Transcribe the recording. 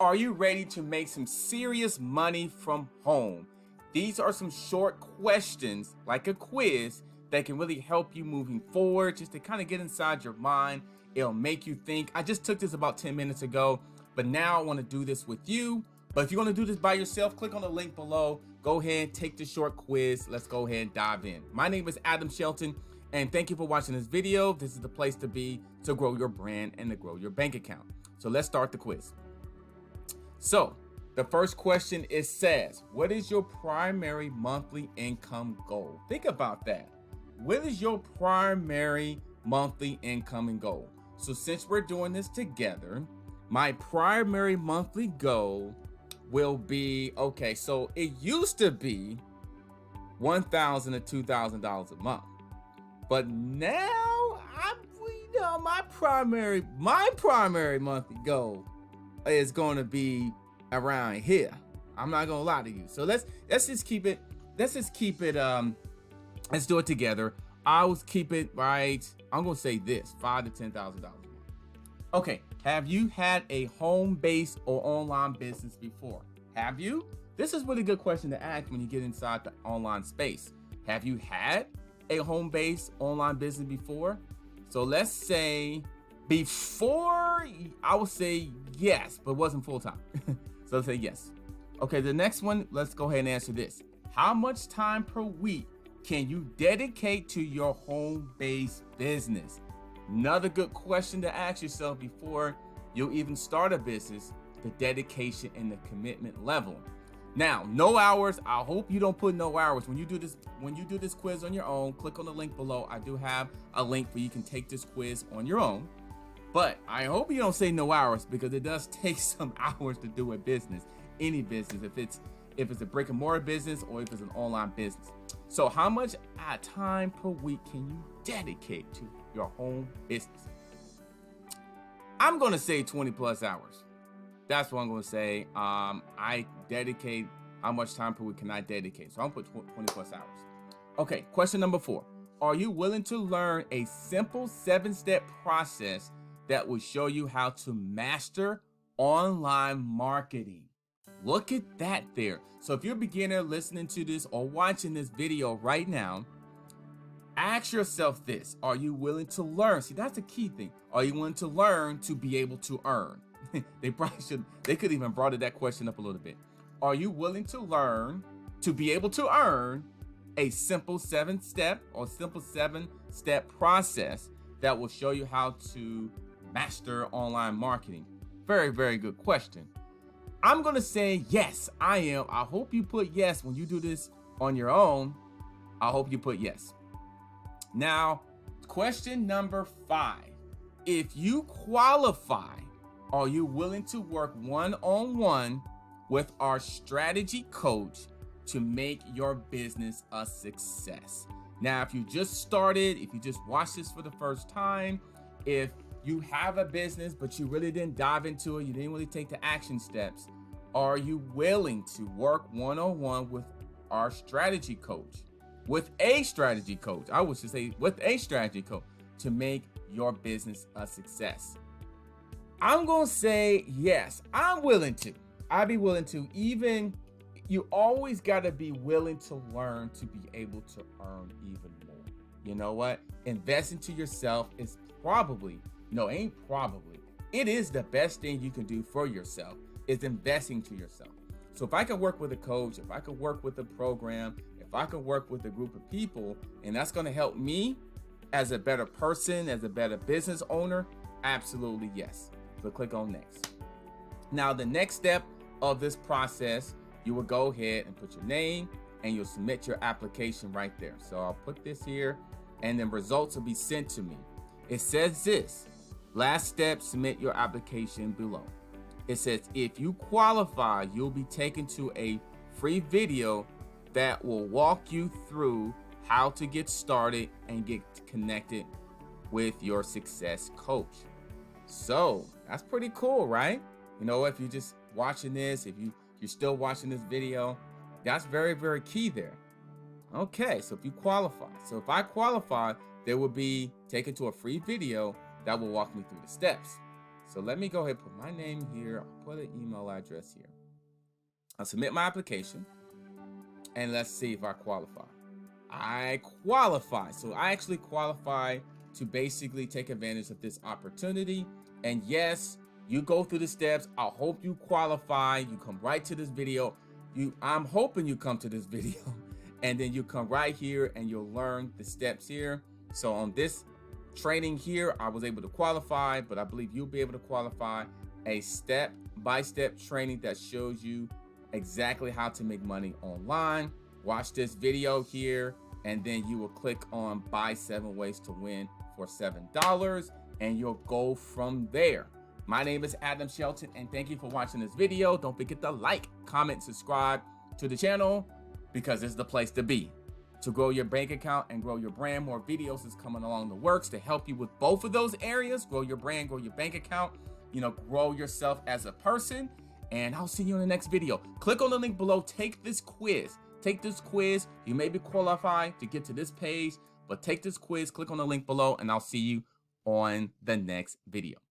Are you ready to make some serious money from home? These are some short questions, like a quiz, that can really help you moving forward, just to kind of get inside your mind. It'll make you think. I just took this about 10 minutes ago, but now I want to do this with you. But if you want to do this by yourself, click on the link below. Go ahead, take the short quiz. Let's go ahead and dive in. My name is Adam Shelton, and thank you for watching this video. This is the place to be to grow your brand and to grow your bank account. So let's start the quiz. So the first question, it says, what is your primary monthly income goal? Think about that. What is your primary monthly income and goal? So since we're doing this together, my primary monthly goal will be, okay, so it used to be $1,000 to $2,000 a month. But now my primary monthly goal is going to be around here. I'm not gonna lie to you. So let's just keep it. Let's do it together. I will keep it right. I'm gonna say this: $5,000 to $10,000 a month. Okay. Have you had a home-based or online business before? Have you? This is a really good question to ask when you get inside the online space. Have you had a home-based online business before? So let's say before, I would say yes, but it wasn't full-time. So let's say yes. Okay, the next one, let's go ahead and answer this. How much time per week can you dedicate to your home-based business? Another good question to ask yourself before you'll even start a business, the dedication and the commitment level. Now, no hours. I hope you don't put no hours. When you do this quiz on your own, click on the link below. I do have a link where you can take this quiz on your own. But I hope you don't say no hours, because it does take some hours to do a business, any business, if it's a brick and mortar business or if it's an online business. So how much time per week can you dedicate to your home business? I'm going to say 20 plus hours. That's what I'm going to say. I dedicate, how much time per week can I dedicate? So I'm going to put 20 plus hours. Okay, question number 4. Are you willing to learn a simple 7-step process that will show you how to master online marketing? Look at that there. So if you're a beginner listening to this or watching this video right now, ask yourself this: are you willing to learn? See, that's the key thing. Are you willing to learn to be able to earn? They could even broaden that question up a little bit. Are you willing to learn to be able to earn a simple 7-step process that will show you how to master online marketing? Very, very good question. I'm going to say yes, I am. I hope you put yes when you do this on your own. I hope you put yes. Now, question number 5. If you qualify, are you willing to work one-on-one with our strategy coach to make your business a success? Now, if you just started, if you just watched this for the first time, if you have a business, but you really didn't dive into it, you didn't really take the action steps, are you willing to work one-on-one with our strategy coach? With a strategy coach, I would say with a strategy coach, to make your business a success? I'm going to say yes, I'm willing to. I'd be willing to. Even, you always got to be willing to learn to be able to earn even more. You know what? Investing to yourself is it is the best thing you can do for yourself, is investing to yourself. So if I can work with a coach, if I can work with a program, if I can work with a group of people, and that's going to help me as a better person, as a better business owner, absolutely yes. So click on next. Now, the next step of this process, you will go ahead and put your name and you'll submit your application right there. So I'll put this here, and then results will be sent to me. It says this: last step, submit your application below. It says if you qualify, you'll be taken to a free video that will walk you through how to get started and get connected with your success coach. So that's pretty cool, right? You know, if you're just watching this, if you're still watching this video, that's very, very key there. Okay, so if you qualify, so if I qualify, they will be taken to a free video that will walk me through the steps. So let me go ahead and put my name here. I'll put an email address here. I'll submit my application and let's see if I qualify. I qualify. So I actually qualify to basically take advantage of this opportunity. And yes, you go through the steps. I hope you qualify. You come right to this video. I'm hoping you come to this video and then you come right here and you'll learn the steps here. So on this training here, I was able to qualify, but I believe you'll be able to qualify a step-by-step training that shows you exactly how to make money online. Watch this video here, and then you will click on buy 7 ways to win for $7, and you'll go from there. My name is Adam Shelton, and thank you for watching this video. Don't forget to like, comment, subscribe to the channel, because it's the place to be. To grow your bank account and grow your brand, more videos is coming along the works to help you with both of those areas. Grow your brand, grow your bank account, grow yourself as a person. And I'll see you in the next video. Click on the link below. Take this quiz. Take this quiz. You may be qualified to get to this page, but take this quiz. Click on the link below, and I'll see you on the next video.